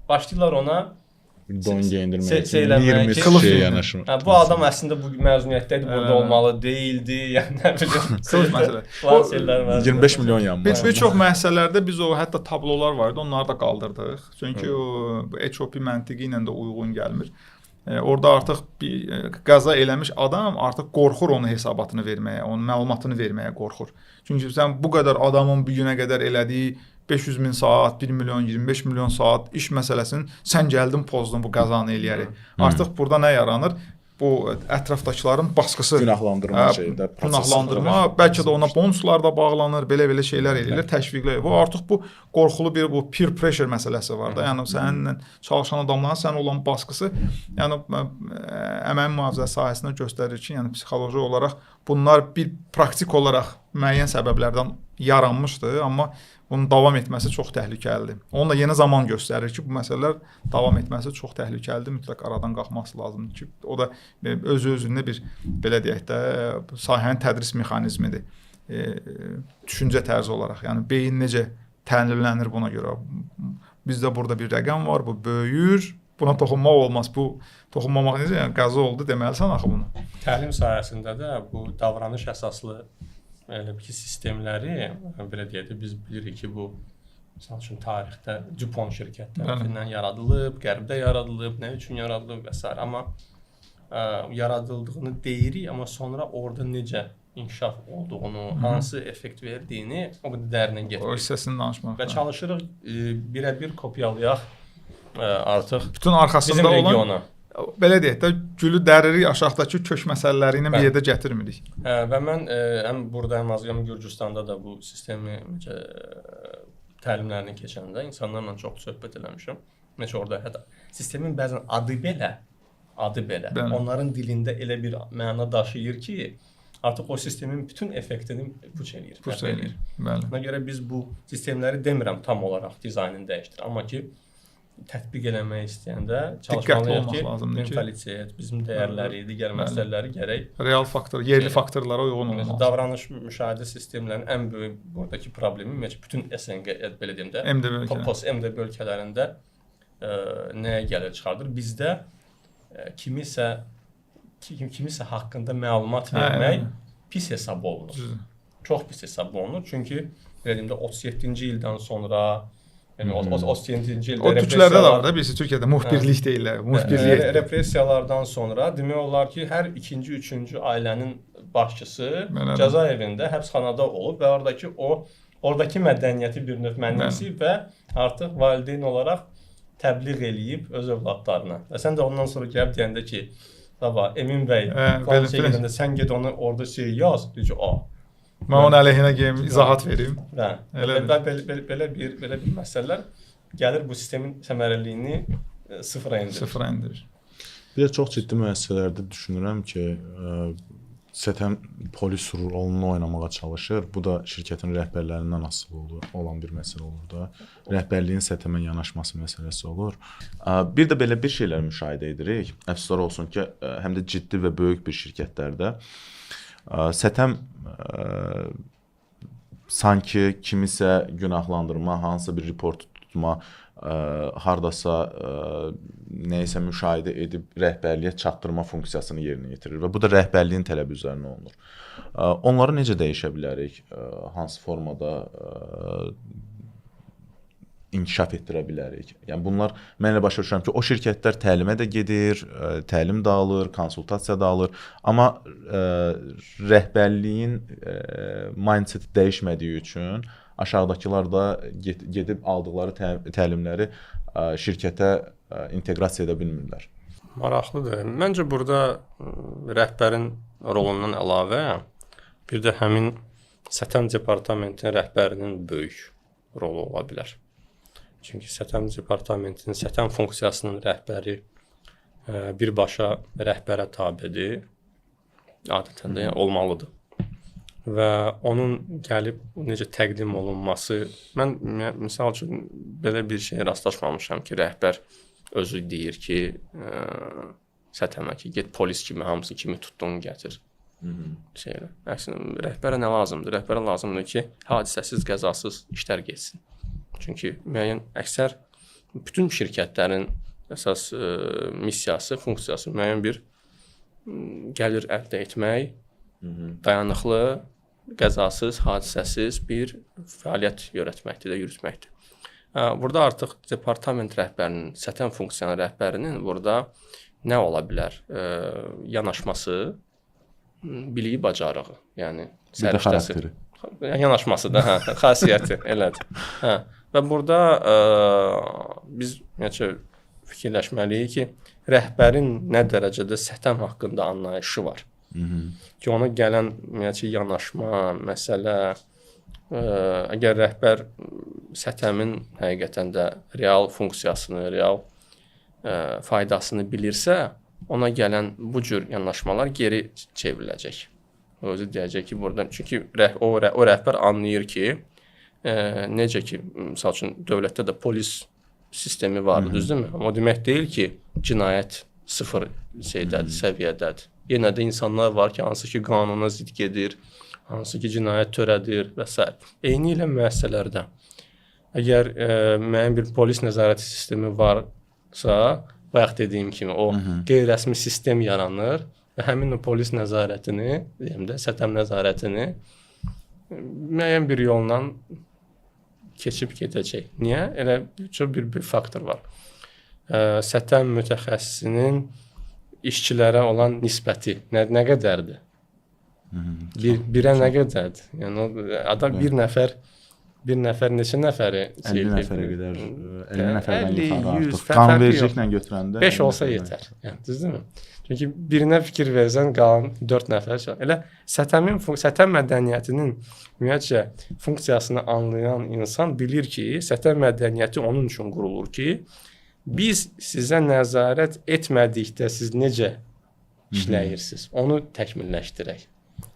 Başlayırlar ona don geyindirməyə ki, 20 şey yanaşmır. Bu adam əslində bu məzuniyyətdədir, burada olmalı deyildi, yəni nə bilim. Söz məsələ. 25 milyon yanmış. Bir çox müəssisələrdə biz o hətta tablolar var idi, onları da qaldırdıq. Çünki o HOP məntiqi ilə də uyğun gəlmir. Orada artıq bir qəza eləmiş adam artıq qorxur onun hesabatını verməyə, onun məlumatını verməyə qorxur. Çünki sən bu qədər adamın bir günə qədər elədiyi 500 min saat, 1 milyon, 25 milyon saat iş məsələsinin sən gəldin pozdun bu qəzanı eləyərik. Artıq burada nə yaranır? Bu ətrafdakıların baskısı, günahlandırma şeydə, günahlandırma, bəlkə də ona bonuslar da bağlanır, belə şeylər eləyirlər, təşviqlər. Bu artıq bu qorxulu bir bu peer pressure məsələsi var da. Yəni səninlə çalışan adamların sən olan baskısı, yəni əmək mühafizəsi sahəsində göstərir ki, yəni psixoloji olaraq bunlar bir praktik olaraq müəyyən səbəblərdən yaranmışdı, amma bunun davam etməsi çox təhlükəlidir. Onun da yeni zaman göstərir ki, bu məsələlər davam etməsi çox təhlükəlidir, mütləq aradan qalxması lazımdır ki, o da öz-özlüyündə bir, belə deyək də, sahənin tədris mexanizmidir, düşüncə tərzi olaraq. Yəni, beyin necə təlimlənir buna görə. Bizdə burada bir rəqəm var, bu böyüyür. Buna toxunmaq olmaz. Bu toxunmamaq necə? Yəni qəza oldu deməlisən axı bunu. Təlim sahəsində də bu davranış əsaslı elə bir ki, sistemləri belə deyək də biz bilirik ki, bu məsəl üçün tarixdə Dupont şirkəti tərəfindən yaradılıb, Qərbdə yaradılıb, nə üçün yaradılıb və s. Amma yaradıldığını deyirik, amma sonra orada necə inkişaf olduğunu, hansı effekt verdiyini o qədər dərinə getmirik. O hissəsini danışmaq. Və çalışırıq birə-bir kopyalayaq artıq bütün arxasında bizim olan regiona. Belə deyək də, gülü dəririk, aşağıdakı kök məsələləri ilə bir yerdə gətirmirik. Və mən həm burada, həm Azərbaycan, Gürcüstanda da bu sistemi təlimlərini keçəndə insanlarla çox söhbət eləmişəm. Necə orada hətta sistemin bəzən adı belə Bəli. onların dilində elə bir məna daşıyır ki, artıq o sistemin bütün effektini puç eləyir. Bəli. Buna görə biz bu sistemləri demirəm tam olaraq dizaynını dəyişdir, amma ki tətbiq eləmək istəyəndə çalışmalıyıq ki, mentalitet, bizim dəyərləri, digər məsələləri gərək real faktor, yerli faktorlara uyğun olmalı. Davranış müşahidə sistemlərinin ən böyük buradakı problemi bütün SNG belə deyim də, post-MD ölkələrində nəyə gəlir çıxardır? Bizdə kimisə haqqında məlumat vermək pis hesab olunur. Çox pis hesab olunur. Çünki belə deyim də 37-ci ildən sonra yəni 37-ci ildə o türklərdə də var da, birisi Türkiyədə muxbirlik deyirlər. Muxbirlik repressiyalardan sonra demək olar ki, hər ikinci, üçüncü ailənin başçısı cəzaevində, həbsxanada olub və oradakı mədəniyyəti bir növ mənimsəyib və artıq valideyn olaraq təbliğ eləyib öz övladlarına. Və sən də ondan sonra gəlib deyəndə ki, Emin bəy, falan şey gedəndə sən ged onu orada şey yaz, deyir ki, mən onun əleyhinə geyim, izahat verim. Belə bir məsələlər gəlir bu sistemin səmərəliliyini sıfıra endirir. Bir də çox ciddi müəssisələrdə düşünürəm ki, STM polis rolunu oynamağa çalışır. Bu da şirkətin rəhbərlərindən asılı olan bir məsələ olur da. Rəhbərliyin STM-ə yanaşması məsələsi olur. Bir də belə bir şeylər müşahidə edirik. Əfsuslar olsun ki, həm də ciddi və böyük bir şirkətlərdə STM sanki kimisə günahlandırma, hansısa bir reportu tutma, hardasa nəyisə müşahidə edib rəhbərliyə çatdırma funksiyasını yerinə yetirir və bu da rəhbərliyin tələbi üzərinə olunur. Onları necə dəyişə bilərik? Hansı formada inkişaf etdirə bilərik? Yəni bunlar mən elə başa düşürəm ki, o şirkətlər təlimə də gedir, təlim də alır, konsultasiya da alır, amma rəhbərliyin mindseti dəyişmədiyi üçün aşağıdakılar da gedib aldıqları təlimləri şirkətə inteqrasiya edə bilmirlər. Maraqlıdır. Məncə burada rəhbərin rolundan əlavə bir də həmin STM departamentinin rəhbərinin böyük rolu ola bilər. Çünki STM departamentinin, STM funksiyasının rəhbəri birbaşa rəhbərə tabedir, adətən də olmalıdır. Və onun gəlib necə təqdim olunması, mən misal üçün belə bir şeyə rastlaşmamışam ki, rəhbər özü deyir ki, STM-ə ki, get polis kimi, hamısı kimi tutduğunu gətir. Əksinə, rəhbərə nə lazımdır? Rəhbərə lazımdır ki, hadisəsiz, qəzasız işlər geçsin. Çünki müəyyən əksər bütün şirkətlərin əsas missiyası, funksiyası müəyyən bir gəlir əldə etmək, dayanıqlı, qəzasız, hadisəsiz bir fəaliyyət yürütməkdir. Burada artıq departament rəhbərinin, STM funksiyanı rəhbərinin burada nə ola bilər? Yanaşması, biliyi, bacarığı, yəni səriştəsi. Yanaşması da, xasiyyəti, elədir. Və burada biz fikirləşməliyik ki, rəhbərin nə dərəcədə STM haqqında anlayışı var. Ki, ona gələn yanaşma, məsələ, əgər rəhbər STM-in həqiqətən də real funksiyasını, real faydasını bilirsə, ona gələn bu cür yanaşmalar geri çevriləcək. Özü deyəcək ki, buradan, çünki o rəhbər anlayır ki, necə ki, misal üçün, dövlətdə də polis sistemi var, düzdürmü? O demək deyil ki, cinayət sıfır səviyyədədir. Yenə də insanlar var ki, hansı ki, qanuna zidd gedir, hansı ki, cinayət törədir və s. Eyni ilə müəssisələrdə əgər müəyyən bir polis nəzarəti sistemi varsa, bayaq dediyim kimi o qeyri-rəsmi sistem yaranır və həmin o polis nəzarətini, deyim də, sətəm nəzarətini müəyyən bir yolla keçib gedəcək. Niyə? Elə çox bir faktor var. Sətəm mütəxəssisinin işçilərə olan nisbəti nə qədərdir? Birə nə qədərdir? Yəni adam bir nəfər neçə nəfəri 50 nəfərə qədər, 50 nəfərdən 50, yuxarı 100 artıq. Qanvericiliklə götürəndə 5 olsa yetər. Yəni düzdürmü? Çünki birinə fikir versən qalan 4 nəfər çox. Elə sətəm mədəniyyətinin ümumiyyətcə funksiyasını anlayan insan bilir ki, sətəm mədəniyyəti onun üçün qurulur ki, biz sizə nəzarət etmədikdə siz necə işləyirsiniz, onu təkmilləşdirək.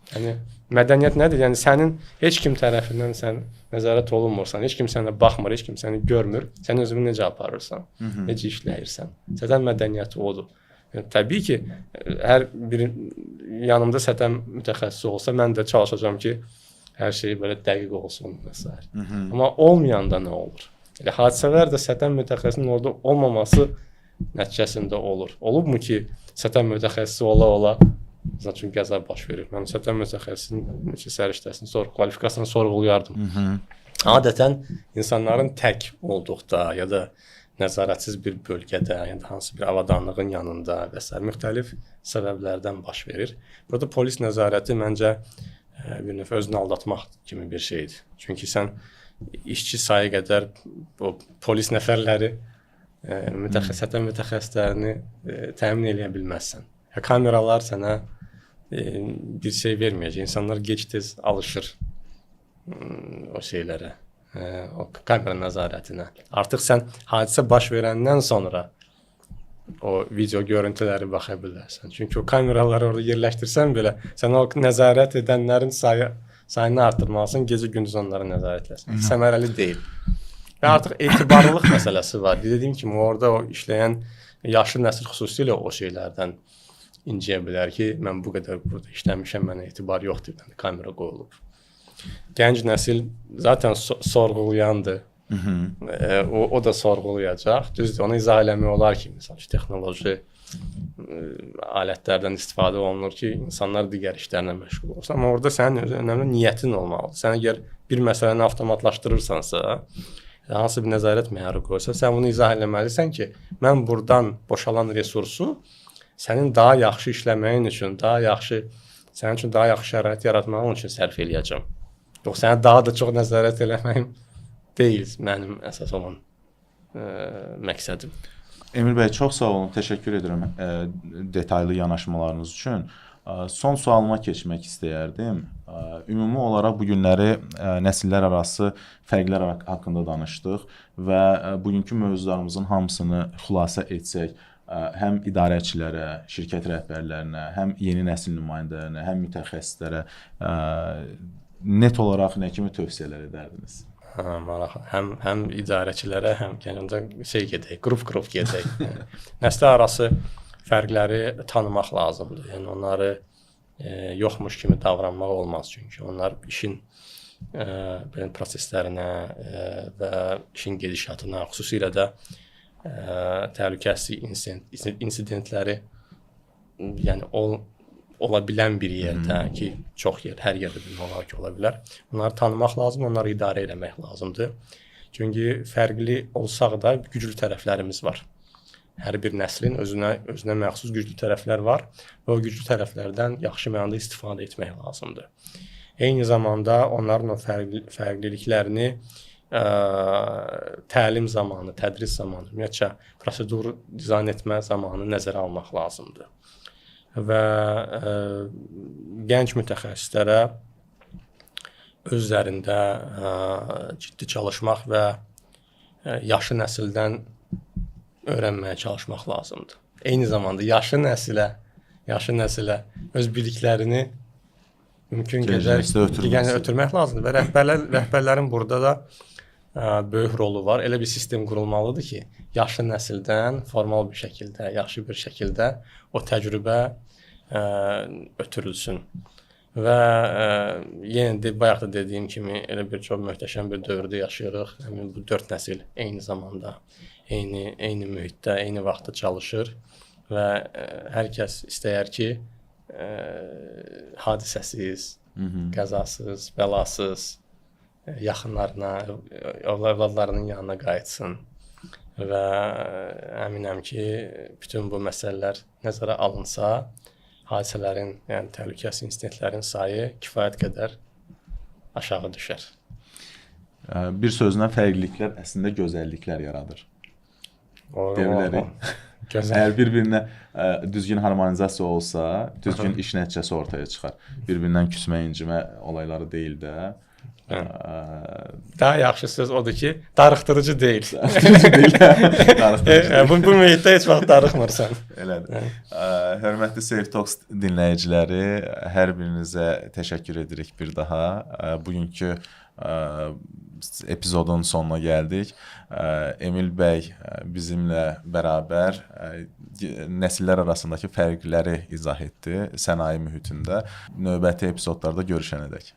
Yəni mədəniyyət nədir? Yəni sənin heç kim tərəfindən sən nəzarət olunmursan, heç kim sənə baxmır, heç kim səni görmür, sən özünü necə aparırsan, necə işləyirsən. Sətəm mədəniyyəti odur. Yəni, təbii ki, hər bir yanımda sətəm mütəxəssisi olsa, mən də çalışacağam ki, hər şey belə dəqiq olsun və s. Amma olmayanda nə olur? Elə hadisələr də sətəm mütəxəssisinin orada olmaması nəticəsində olur. Olubmu ki, sətəm mütəxəssisi ola-ola üçün qəza baş verir. Mən sətəm mütəxəssisinin səriştəsini, kvalifikasiyasını sorğulayardım. Adətən insanların tək olduqda ya da nəzarətsiz bir bölgədə, ya da hansı bir avadanlığın yanında və s. müxtəlif səbəblərdən baş verir. Burada polis nəzarəti məncə bir növ özünü aldatmaq kimi bir şeydir. Çünki sən işçi sayı qədər bu polis nəfərləri, sətəm mütəxəssislərini təmin edə bilməzsən. Kameralar sənə bir şey verməyəcək. İnsanlar gec-tez alışır o şeylərə, o kamera nəzarətinə. Artıq sən hadisə baş verəndən sonra o video görüntüləri baxa bilərsən. Çünki o kameraları orada yerləşdirsən belə, sən o nəzarət edənlərin sayını artırmalısın, gecə-gündüz onları nəzarət etsən. Səmərəli deyil. Və artıq etibarlılıq məsələsi var. Dediyim kimi, orada o işləyən yaşlı nəsil xüsusilə o şeylərdən inciyə bilər ki, mən bu qədər burada işləmişəm, mənə etibar yoxdur, kamera qoyulub. Gənc nəsil zaten sorğulayandır. O da sorğulayacaq. Düzdür, onu izah eləmək olar ki, məsələn, texnoloji alətlərdən istifadə olunur ki, insanlar digər işlərlə məşğul olsun. Amma orada sənin önəmli niyyətin olmalıdır. Sən əgər bir məsələni avtomatlaşdırırsansa, hansı bir nəzarət meyarı qoysa, sən bunu izah eləməlisən ki, mən buradan boşalan resursu sənin daha yaxşı işləməyin üçün, sənin üçün daha yaxşı şərait yaratmağın üçün sərf eləyəcəm. Yox, sənə daha da çox nəzarət eləməyim deyil mənim əsas olan məqsədim. Emil bəy, çox sağ olun, təşəkkür edirəm detaylı yanaşmalarınız üçün. Son sualıma keçmək istəyərdim. Ümumi olaraq bu günləri nəsillər arası fərqlər haqqında danışdıq və bugünkü mövzularımızın hamısını xülasə etsək, həm idarəçilərə, şirkət rəhbərlərinə, həm yeni nəsil nümayəndələrinə, həm mütəxəssislərə net olaraq nə kimi tövsiyələr edərdiniz? Həm idarəçilərə, həm gəncə gedək, qrup gedək. Nəslə arası fərqləri tanımaq lazımdır. Yəni onları yoxmuş kimi davranmaq olmaz, çünki onlar işin proseslərinə və işin gedişatına, xüsusilə də təhlükəsizlik insidentləri, yəni ola bilən bir yerdə ki, çox yer, hər yerdə demək olar ki, ola bilər. Bunları tanımaq lazım, onları idarə etmək lazımdır. Çünki fərqli olsaq da güclü tərəflərimiz var. Hər bir nəslin özünə məxsus güclü tərəflər var və o güclü tərəflərdən yaxşı mənada istifadə etmək lazımdır. Eyni zamanda onların o fərqliliklərini təlim zamanı, tədris zamanı, ümumiyyətcə prosedur dizayn etmə zamanı nəzərə almaq lazımdır. Və gənc mütəxəssislərə özlərində ciddi çalışmaq və yaşlı nəsildən öyrənməyə çalışmaq lazımdır. Eyni zamanda yaşlı nəsilə öz biliklərini mümkün qədər ötürmək lazımdır və rəhbərlərin burada da böyük rolu var. Elə bir sistem qurulmalıdır ki, yaşlı nəsildən formal bir şəkildə, yaxşı bir şəkildə o təcrübə ötürülsün. və yenə də bayaq da dediyim kimi elə bir çox möhtəşəm bir dövrdə yaşayırıq. Həmin bu 4 nəsil eyni zamanda eyni mühitdə, eyni vaxtda çalışır və hər kəs istəyər ki, hadisəsiz, qəzasız, bəlasız yaxınlarına, övladlarının yanına qayıtsın və əminəm ki, bütün bu məsələlər nəzərə alınsa, hadisələrin, yəni təhlükəsiz insidentlərin sayı kifayət qədər aşağı düşər. Bir sözlə fərqliliklər əslində gözəlliklər yaradır. Deyilərik. Əgər bir-birinə düzgün harmonizasiya olsa, düzgün iş nəticəsi ortaya çıxar. Bir-birindən küsmə, incimə olayları deyil də. Daha yaxşı söz odur ki, darıxdırıcı deyil. Bu mühitdə heç vaxt darıxmırsan. Elədir. Hörmətli Safe Talks dinləyiciləri, hər birinizə təşəkkür edirik bir daha. Bugünkü epizodun sonuna gəldik. Emil bəy bizimlə bərabər nəsillər arasındakı fərqləri izah etdi sənaye mühitində. Növbəti epizodlarda görüşənədək.